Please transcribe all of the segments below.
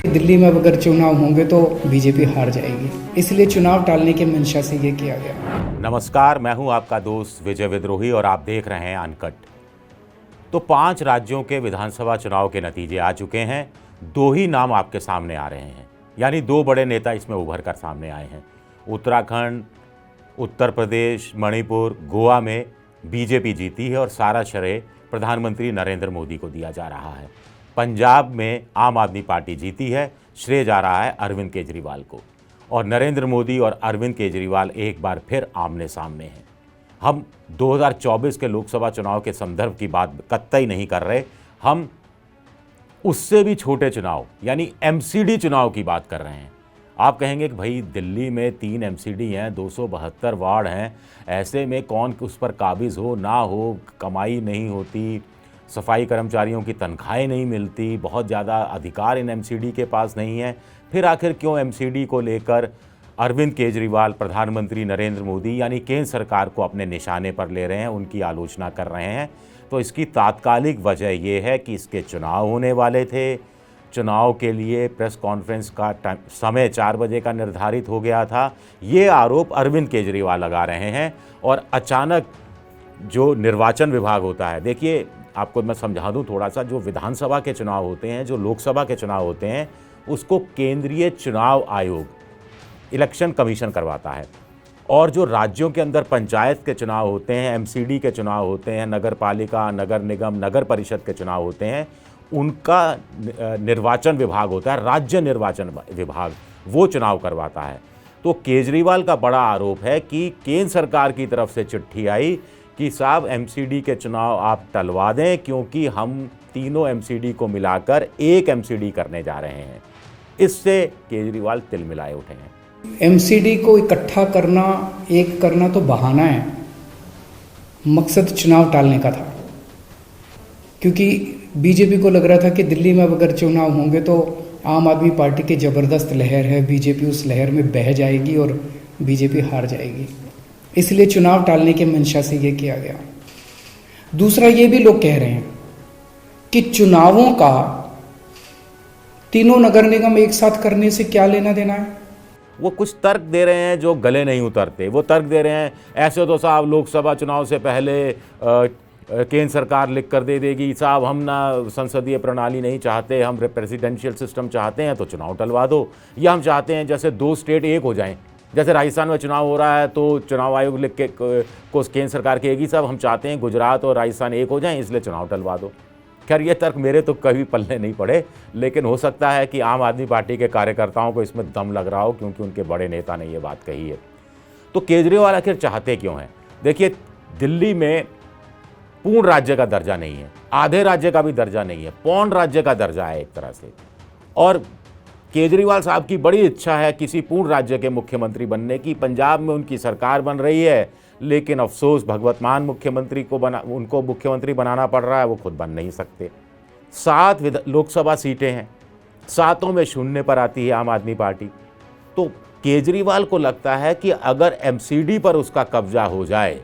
दिल्ली में अगर चुनाव होंगे तो बीजेपी हार जाएगी, इसलिए चुनाव टालने के मंशा से ये किया गया। नमस्कार, मैं हूं आपका दोस्त विजय विद्रोही और आप देख रहे हैं अनकट। तो 5 राज्यों के विधानसभा चुनाव के नतीजे आ चुके हैं। 2 ही नाम आपके सामने आ रहे हैं, यानी 2 बड़े नेता इसमें उभर कर सामने आए हैं। उत्तराखंड, उत्तर प्रदेश, मणिपुर, गोवा में बीजेपी जीती है और सारा श्रेय प्रधानमंत्री नरेंद्र मोदी को दिया जा रहा है। पंजाब में आम आदमी पार्टी जीती है, श्रेय जा रहा है अरविंद केजरीवाल को। और नरेंद्र मोदी और अरविंद केजरीवाल एक बार फिर आमने सामने हैं। हम 2024 के लोकसभा चुनाव के संदर्भ की बात कतई नहीं कर रहे, हम उससे भी छोटे चुनाव यानी एमसीडी चुनाव की बात कर रहे हैं। आप कहेंगे कि भाई दिल्ली में 3 एमसीडी हैं, 272 वार्ड हैं, ऐसे में कौन उस पर काबिज हो ना हो, कमाई नहीं होती, सफाई कर्मचारियों की तनख्वाहें नहीं मिलती, बहुत ज़्यादा अधिकार इन एमसीडी के पास नहीं है, फिर आखिर क्यों एमसीडी को लेकर अरविंद केजरीवाल प्रधानमंत्री नरेंद्र मोदी यानी केंद्र सरकार को अपने निशाने पर ले रहे हैं, उनकी आलोचना कर रहे हैं? तो इसकी तात्कालिक वजह यह है कि इसके चुनाव होने वाले थे। चुनाव के लिए प्रेस कॉन्फ्रेंस का समय 4 बजे का निर्धारित हो गया था। ये आरोप अरविंद केजरीवाल लगा रहे हैं और अचानक जो निर्वाचन विभाग होता है, देखिए आपको मैं समझा दूं थोड़ा सा, जो विधानसभा के चुनाव होते हैं, जो लोकसभा के चुनाव होते हैं, उसको केंद्रीय चुनाव आयोग, इलेक्शन कमीशन करवाता है। और जो राज्यों के अंदर पंचायत के चुनाव होते हैं, एमसीडी के चुनाव होते हैं, नगर पालिका, नगर निगम, नगर परिषद के चुनाव होते हैं, उनका निर्वाचन विभाग होता है, राज्य निर्वाचन विभाग, वो चुनाव करवाता है। तो केजरीवाल का बड़ा आरोप है कि केंद्र सरकार की तरफ से चिट्ठी आई कि साहब एमसीडी के चुनाव आप टलवा दें, क्योंकि हम तीनों एमसीडी को मिलाकर एक एमसीडी करने जा रहे हैं। इससे केजरीवाल तिलमिलाए उठे हैं। एमसीडी को इकट्ठा करना, एक करना तो बहाना है, मकसद चुनाव टालने का था। क्योंकि बीजेपी को लग रहा था कि दिल्ली में अगर चुनाव होंगे तो आम आदमी पार्टी की ज़बरदस्त लहर है, बीजेपी उस लहर में बह जाएगी और बीजेपी हार जाएगी, इसलिए चुनाव टालने के मंशा से ये किया गया। दूसरा, ये भी लोग कह रहे हैं कि चुनावों का तीनों नगर निगम एक साथ करने से क्या लेना देना है। वो कुछ तर्क दे रहे हैं जो गले नहीं उतरते। वो तर्क दे रहे हैं, ऐसे तो साहब लोकसभा चुनाव से पहले केंद्र सरकार लिख कर दे देगी, साहब हम ना संसदीय प्रणाली नहीं चाहते, हम प्रेसिडेंशियल सिस्टम चाहते हैं, तो चुनाव टलवा दो। या हम चाहते हैं जैसे 2 स्टेट एक हो जाएं, जैसे राजस्थान में चुनाव हो रहा है तो चुनाव आयोग लिख के को केंद्र सरकार कहेगी साहब हम चाहते हैं गुजरात और राजस्थान एक हो जाएं, इसलिए चुनाव टलवा दो। खैर ये तर्क मेरे तो कभी पल्ले नहीं पड़े, लेकिन हो सकता है कि आम आदमी पार्टी के कार्यकर्ताओं को इसमें दम लग रहा हो, क्योंकि उनके बड़े नेता ने ये बात कही है। तो केजरीवाल आखिर चाहते क्यों हैं? देखिए, दिल्ली में पूर्ण राज्य का दर्जा नहीं है, आधे राज्य का भी दर्जा नहीं है, पौन राज्य का दर्जा है एक तरह से। और केजरीवाल साहब की बड़ी इच्छा है किसी पूर्ण राज्य के मुख्यमंत्री बनने की। पंजाब में उनकी सरकार बन रही है, लेकिन अफसोस भगवत मान मुख्यमंत्री को उनको मुख्यमंत्री बनाना पड़ रहा है, वो खुद बन नहीं सकते। 7 लोकसभा सीटें हैं, 7 में शून्य पर आती है आम आदमी पार्टी। तो केजरीवाल को लगता है कि अगर एमसीडी पर उसका कब्जा हो जाए,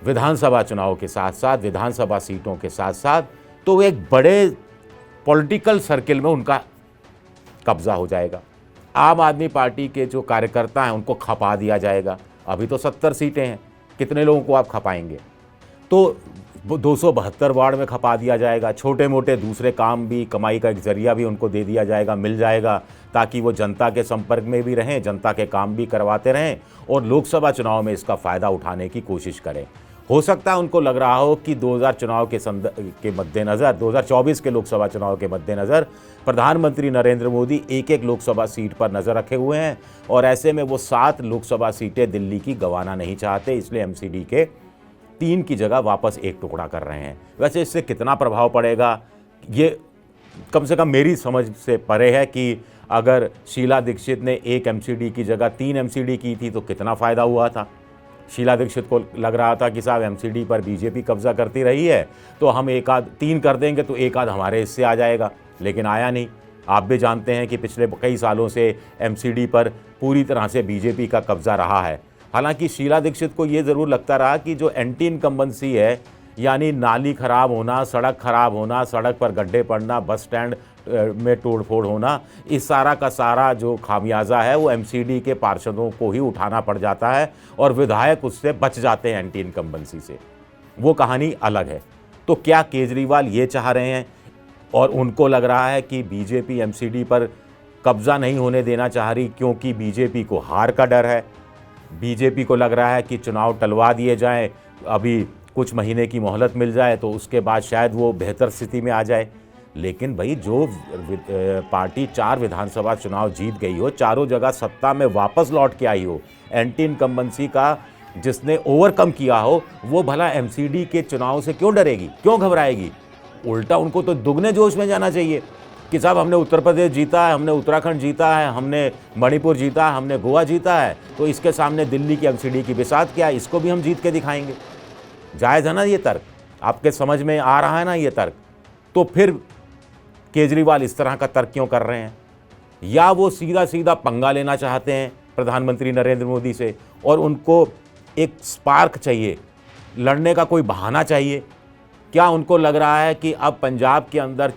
विधानसभा चुनाव के साथ साथ, विधानसभा सीटों के साथ साथ, तो एक बड़े पॉलिटिकल सर्किल में उनका कब्जा हो जाएगा। आम आदमी पार्टी के जो कार्यकर्ता हैं उनको खपा दिया जाएगा। अभी तो 70 सीटें हैं, कितने लोगों को आप खपाएंगे? तो 272 वार्ड में खपा दिया जाएगा। छोटे मोटे दूसरे काम भी, कमाई का एक जरिया भी उनको दे दिया जाएगा, मिल जाएगा, ताकि वो जनता के संपर्क में भी रहें, जनता के काम भी करवाते रहें और लोकसभा चुनाव में इसका फ़ायदा उठाने की कोशिश करें। हो सकता है उनको लग रहा हो कि 2000 चुनाव के मद्देनज़र, 2024 के लोकसभा चुनाव के मद्देनज़र प्रधानमंत्री नरेंद्र मोदी एक लोकसभा सीट पर नज़र रखे हुए हैं और ऐसे में वो 7 लोकसभा सीटें दिल्ली की गंवाना नहीं चाहते, इसलिए एमसीडी के 3 की जगह वापस 1 टुकड़ा कर रहे हैं। वैसे इससे कितना प्रभाव पड़ेगा, ये कम से कम मेरी समझ से परे है कि अगर शीला दीक्षित ने 1 एमसीडी की जगह 3 एमसीडी की थी तो कितना फ़ायदा हुआ था। शीला दीक्षित को लग रहा था कि साहब एमसीडी पर बीजेपी कब्जा करती रही है, तो हम 3 कर देंगे तो 1 हमारे हिस्से आ जाएगा, लेकिन आया नहीं। आप भी जानते हैं कि पिछले कई सालों से एमसीडी पर पूरी तरह से बीजेपी का कब्जा रहा है। हालांकि शीला दीक्षित को ये ज़रूर लगता रहा कि जो एंटी इनकम्बेंसी है यानी नाली खराब होना, सड़क खराब होना, सड़क पर गड्ढे पड़ना, बस स्टैंड में तोड़फोड़ होना, इस सारा का सारा जो खामियाजा है वो एमसीडी के पार्षदों को ही उठाना पड़ जाता है और विधायक उससे बच जाते हैं एंटी इनकम्बेंसी से। वो कहानी अलग है। तो क्या केजरीवाल ये चाह रहे हैं और उनको लग रहा है कि बीजेपी एमसीडी पर कब्जा नहीं होने देना चाह रही क्योंकि बीजेपी को हार का डर है, बीजेपी को लग रहा है कि चुनाव टलवा दिए जाएं, अभी कुछ महीने की मोहलत मिल जाए तो उसके बाद शायद वो बेहतर स्थिति में आ जाए। लेकिन भाई जो पार्टी 4 विधानसभा चुनाव जीत गई हो, चारों जगह सत्ता में वापस लौट के आई हो, एंटी इनकम्बेंसी का जिसने ओवरकम किया हो, वो भला एमसीडी के चुनाव से क्यों डरेगी, क्यों घबराएगी? उल्टा उनको तो दुगने जोश में जाना चाहिए कि साहब हमने उत्तर प्रदेश जीता है, हमने उत्तराखंड जीता है, हमने मणिपुर जीता है, हमने गोवा जीता है, तो इसके सामने दिल्ली की एमसीडी की बिसात क्या है, इसको भी हम जीत के दिखाएंगे। जायज़ है ना ये तर्क? आपके समझ में आ रहा है ना ये तर्क? तो फिर केजरीवाल इस तरह का तर्क क्यों कर रहे हैं? या वो सीधा सीधा पंगा लेना चाहते हैं प्रधानमंत्री नरेंद्र मोदी से और उनको एक स्पार्क चाहिए, लड़ने का कोई बहाना चाहिए? क्या उनको लग रहा है कि अब पंजाब के अंदर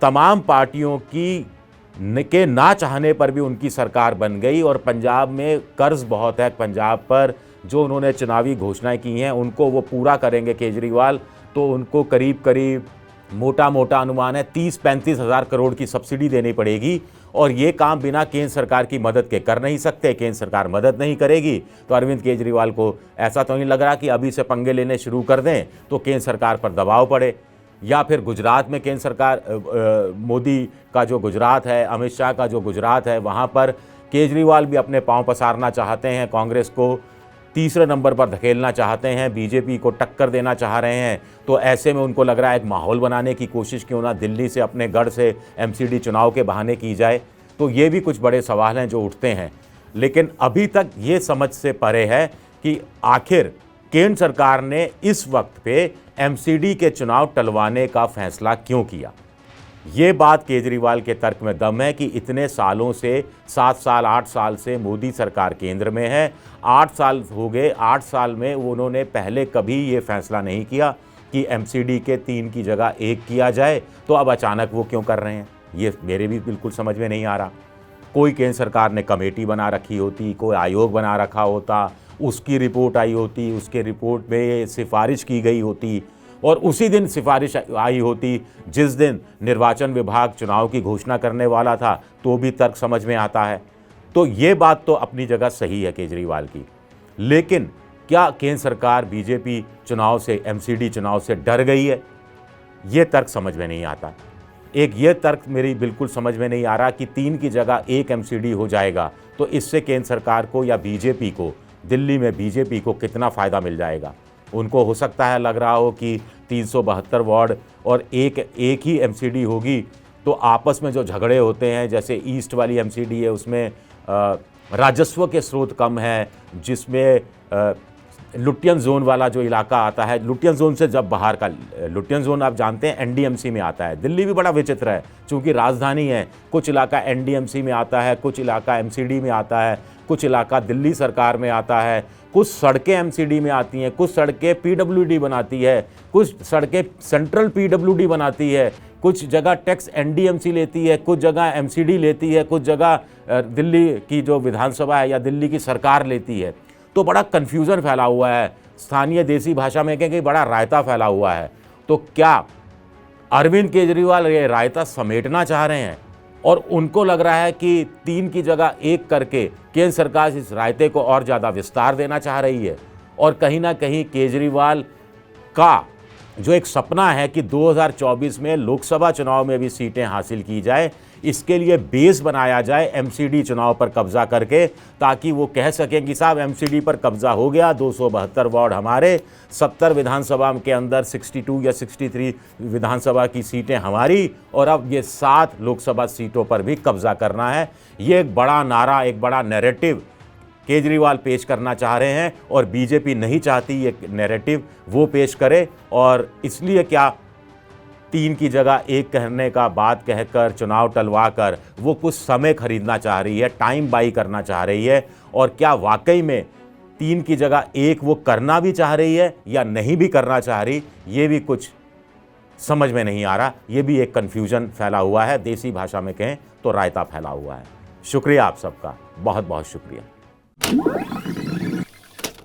तमाम पार्टियों के ना चाहने पर भी उनकी सरकार बन गई और पंजाब में कर्ज बहुत है, पंजाब पर जो उन्होंने चुनावी घोषणाएं की हैं उनको वो पूरा करेंगे केजरीवाल, तो उनको करीब करीब मोटा मोटा अनुमान है 30-35 हज़ार करोड़ की सब्सिडी देनी पड़ेगी और ये काम बिना केंद्र सरकार की मदद के कर नहीं सकते। केंद्र सरकार मदद नहीं करेगी तो अरविंद केजरीवाल को ऐसा तो नहीं लग रहा कि अभी से पंगे लेने शुरू कर दें तो केंद्र सरकार पर दबाव पड़े। या फिर गुजरात में केंद्र सरकार, मोदी का जो गुजरात है, अमित शाह का जो गुजरात है, वहाँ पर केजरीवाल भी अपने पांव पसारना चाहते हैं, कांग्रेस को तीसरे नंबर पर धकेलना चाहते हैं, बीजेपी को टक्कर देना चाह रहे हैं। तो ऐसे में उनको लग रहा है एक माहौल बनाने की कोशिश क्यों ना दिल्ली से अपने गढ़ से एमसीडी चुनाव के बहाने की जाए। तो ये भी कुछ बड़े सवाल हैं जो उठते हैं। लेकिन अभी तक ये समझ से परे है कि आखिर केंद्र सरकार ने इस वक्त पे एमसीडी के चुनाव टलवाने का फैसला क्यों किया। ये बात केजरीवाल के तर्क में दम है कि इतने सालों से 7 साल 8 साल से मोदी सरकार केंद्र में है, 8 साल हो गए, 8 साल में उन्होंने पहले कभी ये फैसला नहीं किया कि एमसीडी के 3 की जगह 1 किया जाए, तो अब अचानक वो क्यों कर रहे हैं, ये मेरे भी बिल्कुल समझ में नहीं आ रहा। कोई केंद्र सरकार ने कमेटी बना रखी होती, कोई आयोग बना रखा होता, उसकी रिपोर्ट आई होती, उसके रिपोर्ट में सिफारिश की गई होती और उसी दिन सिफारिश आई होती जिस दिन निर्वाचन विभाग चुनाव की घोषणा करने वाला था, तो भी तर्क समझ में आता है। तो ये बात तो अपनी जगह सही है केजरीवाल की। लेकिन क्या केंद्र सरकार बीजेपी चुनाव से, एमसीडी चुनाव से डर गई है? ये तर्क समझ में नहीं आता। एक ये तर्क मेरी बिल्कुल समझ में नहीं आ रहा कि 3 की जगह 1 एमसीडी हो जाएगा तो इससे केंद्र सरकार को या बीजेपी को, दिल्ली में बीजेपी को कितना फ़ायदा मिल जाएगा। उनको हो सकता है लग रहा हो कि 372 वार्ड और एक ही एमसीडी होगी तो आपस में जो झगड़े होते हैं, जैसे ईस्ट वाली एमसीडी है उसमें राजस्व के स्रोत कम है, जिसमें लुटियन जोन वाला जो इलाका आता है, लुटियन जोन से जब बाहर का, लुटियन जोन आप जानते हैं एनडीएमसी में आता है। दिल्ली भी बड़ा विचित्र है, चूँकि राजधानी है, कुछ इलाका एनडीएमसी में आता है, कुछ इलाका एमसीडी में आता है, कुछ इलाका दिल्ली सरकार में आता है, कुछ सड़कें एमसीडी में आती हैं, कुछ सड़कें पीडब्ल्यूडी बनाती है, कुछ सड़कें सेंट्रल पीडब्ल्यूडी बनाती है, कुछ जगह टैक्स एनडीएमसी लेती है, कुछ जगह एमसीडी लेती है, कुछ जगह दिल्ली की जो विधानसभा है या दिल्ली की सरकार लेती है। तो बड़ा कन्फ्यूज़न फैला हुआ है, स्थानीय देसी भाषा में कहें कि बड़ा रायता फैला हुआ है। तो क्या अरविंद केजरीवाल ये रायता समेटना चाह रहे हैं और उनको लग रहा है कि 3 की जगह 1 करके केंद्र सरकार इस रायते को और ज़्यादा विस्तार देना चाह रही है? और कहीं ना कहीं केजरीवाल का जो एक सपना है कि 2024 में लोकसभा चुनाव में भी सीटें हासिल की जाए, इसके लिए बेस बनाया जाए एमसीडी चुनाव पर कब्जा करके, ताकि वो कह सकें कि साहब एमसीडी पर कब्जा हो गया, 272 वार्ड हमारे, 70 विधानसभा के अंदर 62 या 63 विधानसभा की सीटें हमारी और अब ये 7 लोकसभा सीटों पर भी कब्जा करना है। ये एक बड़ा नारा, एक बड़ा नैरेटिव केजरीवाल पेश करना चाह रहे हैं और बीजेपी नहीं चाहती ये नैरेटिव वो पेश करे। और इसलिए क्या 3 की जगह 1 कहने का बात कहकर, चुनाव टलवा कर वो कुछ समय खरीदना चाह रही है, टाइम बाई करना चाह रही है। और क्या वाकई में 3 की जगह 1 वो करना भी चाह रही है या नहीं भी करना चाह रही, ये भी कुछ समझ में नहीं आ रहा। ये भी एक कन्फ्यूजन फैला हुआ है, देसी भाषा में कहें तो रायता फैला हुआ है। शुक्रिया आप सबका, बहुत बहुत शुक्रिया।